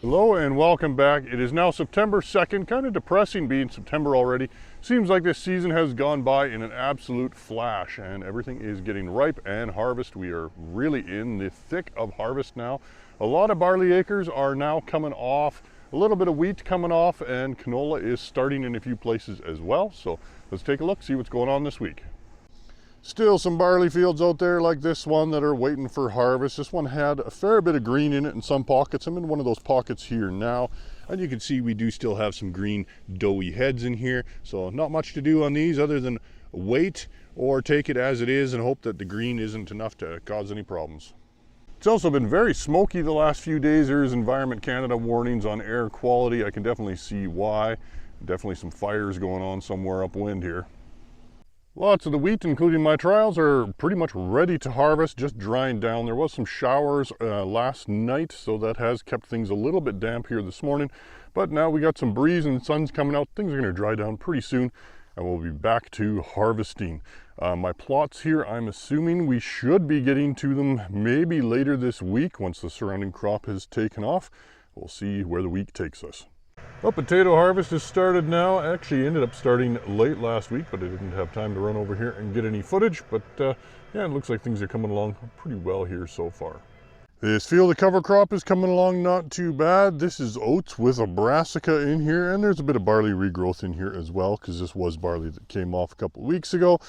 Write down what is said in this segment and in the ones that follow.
Hello and welcome back. It is now September 2nd, kind of depressing being September already. Seems like this season has gone by in an absolute flash and everything is getting ripe and harvest. We are really in the thick of harvest now. A lot of barley acres are now coming off, a little bit of wheat coming off, and canola is starting in a few places as well. So let's take a look, see what's going on this week. Still some barley fields out there like this one that are waiting for harvest. This one had a fair bit of green in it in some pockets. I'm in one of those pockets here now, and you can see we do still have some green doughy heads in here. So not much to do on these other than wait or take it as it is and hope that the green isn't enough to cause any problems. It's also been very smoky the last few days. There's Environment Canada warnings on air quality. I can definitely see why. Definitely some fires going on somewhere upwind here. Lots of the wheat, including my trials, are pretty much ready to harvest, just drying down. There was some showers last night, so that has kept things a little bit damp here this morning. But now we got some breeze and the sun's coming out. Things are going to dry down pretty soon, and we'll be back to harvesting. My plots here, I'm assuming we should be getting to them maybe later this week once the surrounding crop has taken off. We'll see where the week takes us. Well, potato harvest has started now. Actually ended up starting late last week, but I didn't have time to run over here and get any footage. But yeah, it looks like things are coming along pretty well here so far. This field of cover crop is coming along not too bad. This is oats with a brassica in here, and there's a bit of barley regrowth in here as well, because this was barley that came off a couple of weeks ago.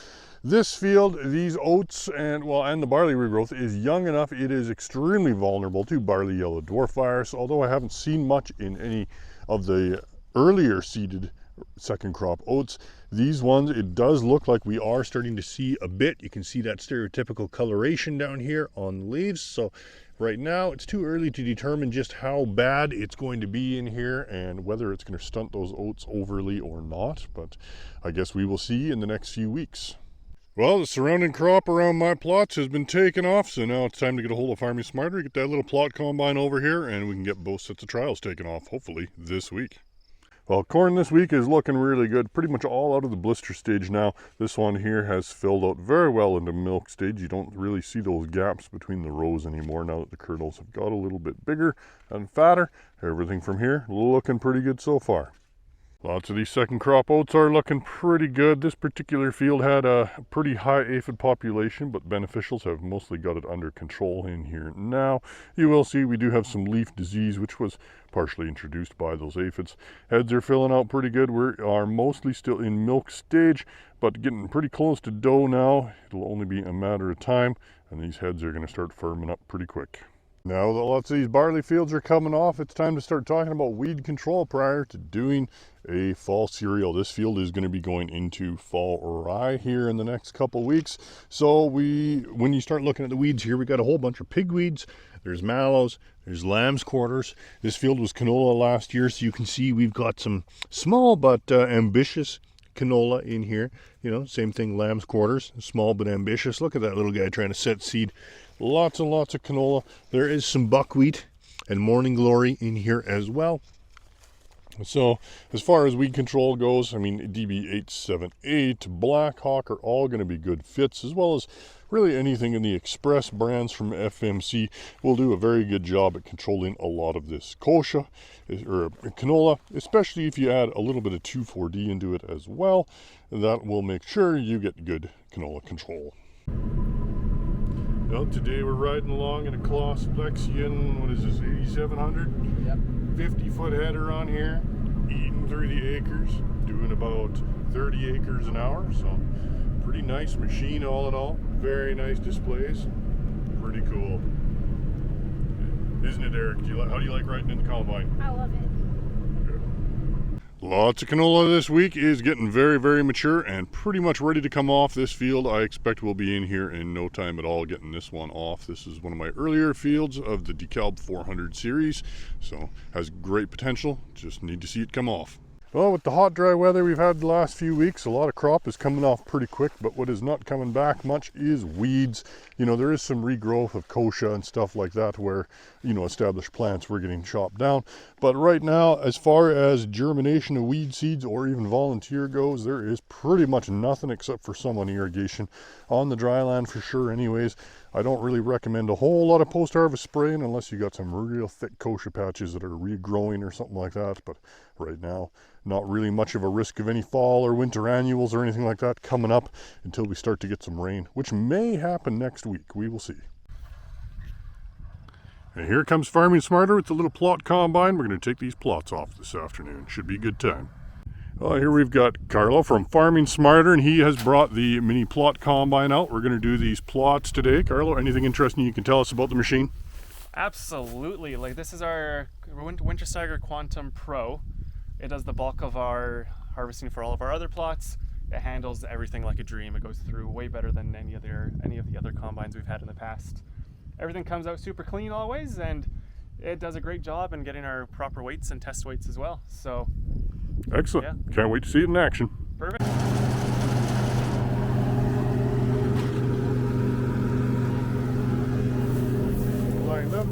This field, these oats and the barley regrowth is young enough. It is extremely vulnerable to barley yellow dwarf virus, although I haven't seen much in any of the earlier seeded second crop oats. These ones, it does look like we are starting to see a bit. You can see that stereotypical coloration down here on the leaves. So right now it's too early to determine just how bad it's going to be in here and whether it's going to stunt those oats overly or not, but I guess we will see in the next few weeks. Well, the surrounding crop around my plots has been taken off, so now it's time to get a hold of Farming Smarter, get that little plot combine over here, and we can get both sets of trials taken off, hopefully, this week. Well, corn this week is looking really good, pretty much all out of the blister stage now. This one here has filled out very well into milk stage. You don't really see those gaps between the rows anymore now that the kernels have got a little bit bigger and fatter. Everything from here looking pretty good so far. Lots of these second crop oats are looking pretty good. This particular field had a pretty high aphid population, but beneficials have mostly got it under control in here now. You will see we do have some leaf disease, which was partially introduced by those aphids. Heads are filling out pretty good. We are mostly still in milk stage, but getting pretty close to dough now. It'll only be a matter of time, and these heads are going to start firming up pretty quick. Now that lots of these barley fields are coming off, it's time to start talking about weed control prior to doing a fall cereal. This field is going to be going into fall rye here in the next couple weeks. So when you start looking at the weeds here, we got a whole bunch of pigweeds. There's mallows, there's lamb's quarters. This field was canola last year, so you can see we've got some small but ambitious canola in here. You know, same thing, lamb's quarters, small but ambitious. Look at that little guy trying to set seed. Lots and lots of canola. There is some buckwheat and morning glory in here as well. So as far as weed control goes, I mean, DB878, Black Hawk are all going to be good fits, as well as really anything in the Express brands from FMC will do a very good job at controlling a lot of this kochia or canola, especially if you add a little bit of 2,4-D into it as well. That will make sure you get good canola control. Well, today we're riding along in a Claas Flexion, what is this, 8700? Yep. 50-foot header on here, eating through the acres, doing about 30 acres an hour, so pretty nice machine all in all. Very nice displays, pretty cool. Isn't it, Eric? How do you like riding in the combine? I love it. Lots of canola this week is getting very, very mature and pretty much ready to come off. This field I expect will be in here in no time at all getting this one off. This is one of my earlier fields of the DeKalb 400 series, so has great potential. Just need to see it come off. Well, with the hot, dry weather we've had the last few weeks, a lot of crop is coming off pretty quick, but what is not coming back much is weeds. You know, there is some regrowth of kochia and stuff like that where, you know, established plants were getting chopped down. But right now, as far as germination of weed seeds or even volunteer goes, there is pretty much nothing except for some on irrigation on the dry land for sure anyways. I don't really recommend a whole lot of post-harvest spraying unless you got some real thick kochia patches that are regrowing or something like that. But right now, not really much of a risk of any fall or winter annuals or anything like that coming up until we start to get some rain, which may happen next week. We will see. And here comes Farming Smarter with the little plot combine. We're going to take these plots off this afternoon. Should be a good time. Well, here we've got Carlo from Farming Smarter, and he has brought the mini plot combine out. We're going to do these plots today. Carlo, anything interesting you can tell us about the machine? Absolutely. Like, this is our Wintersteiger Quantum Pro. It does the bulk of our harvesting for all of our other plots. It handles everything like a dream. It goes through way better than any of the other combines we've had in the past. Everything comes out super clean always, and it does a great job in getting our proper weights and test weights as well. So excellent. Yeah. Can't wait to see it in action. Perfect. Lined up.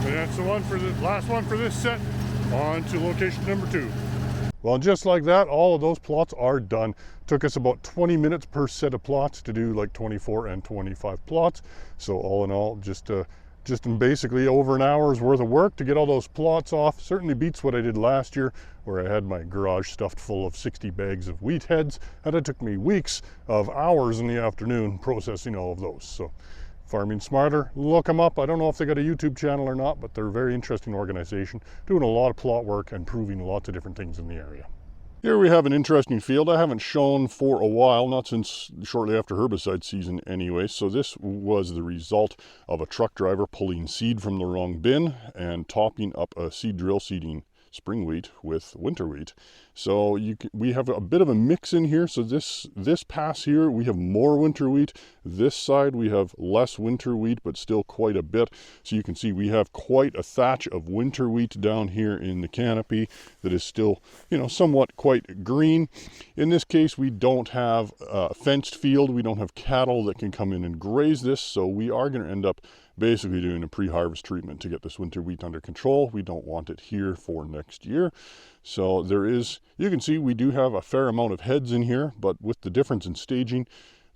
That's the one for the last one for this set. On to location number 2. Well, just like that, all of those plots are done. Took us about 20 minutes per set of plots to do like 24 and 25 plots. So all in all, just in basically over an hour's worth of work to get all those plots off. Certainly beats what I did last year, where I had my garage stuffed full of 60 bags of wheat heads, and it took me weeks of hours in the afternoon processing all of those. So Farming Smarter, look them up. I don't know if they got a YouTube channel or not, but they're a very interesting organization, doing a lot of plot work and proving lots of different things in the area. Here we have an interesting field I haven't shown for a while, not since shortly after herbicide season anyway. So this was the result of a truck driver pulling seed from the wrong bin and topping up a seed drill seeding spring wheat with winter wheat. So we have a bit of a mix in here. So this pass here, we have more winter wheat. This side, we have less winter wheat, but still quite a bit. So you can see we have quite a thatch of winter wheat down here in the canopy that is still, somewhat quite green. In this case, we don't have a fenced field. We don't have cattle that can come in and graze this. So we are going to end up basically doing a pre-harvest treatment to get this winter wheat under control. We don't want it here for next year. So you can see we do have a fair amount of heads in here, but with the difference in staging,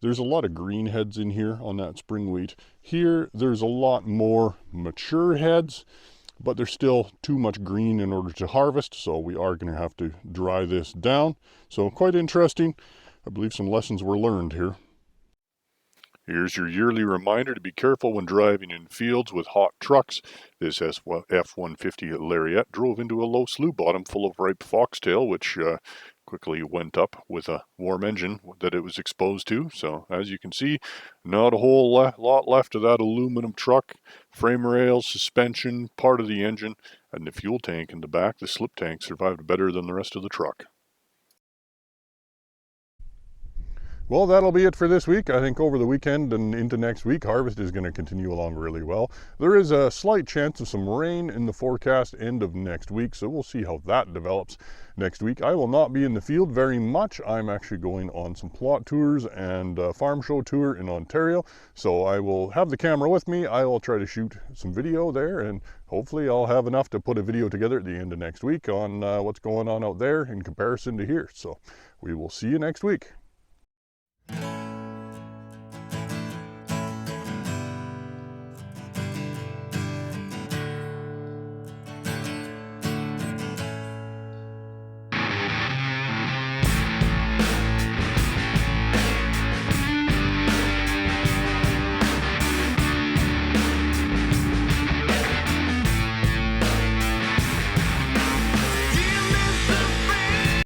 there's a lot of green heads in here on that spring wheat. Here, there's a lot more mature heads, but there's still too much green in order to harvest. So we are going to have to dry this down. So quite interesting. I believe some lessons were learned here. Here's your yearly reminder to be careful when driving in fields with hot trucks. This F-150 Lariat drove into a low slough bottom full of ripe foxtail, which quickly went up with a warm engine that it was exposed to. So as you can see, not a whole lot left of that aluminum truck. Frame rails, suspension, part of the engine, and the fuel tank in the back. The slip tank survived better than the rest of the truck. Well, that'll be it for this week. I think over the weekend and into next week, harvest is going to continue along really well. There is a slight chance of some rain in the forecast end of next week, so we'll see how that develops next week. I will not be in the field very much. I'm actually going on some plot tours and a farm show tour in Ontario, so I will have the camera with me. I will try to shoot some video there, and hopefully I'll have enough to put a video together at the end of next week on what's going on out there in comparison to here. So we will see you next week.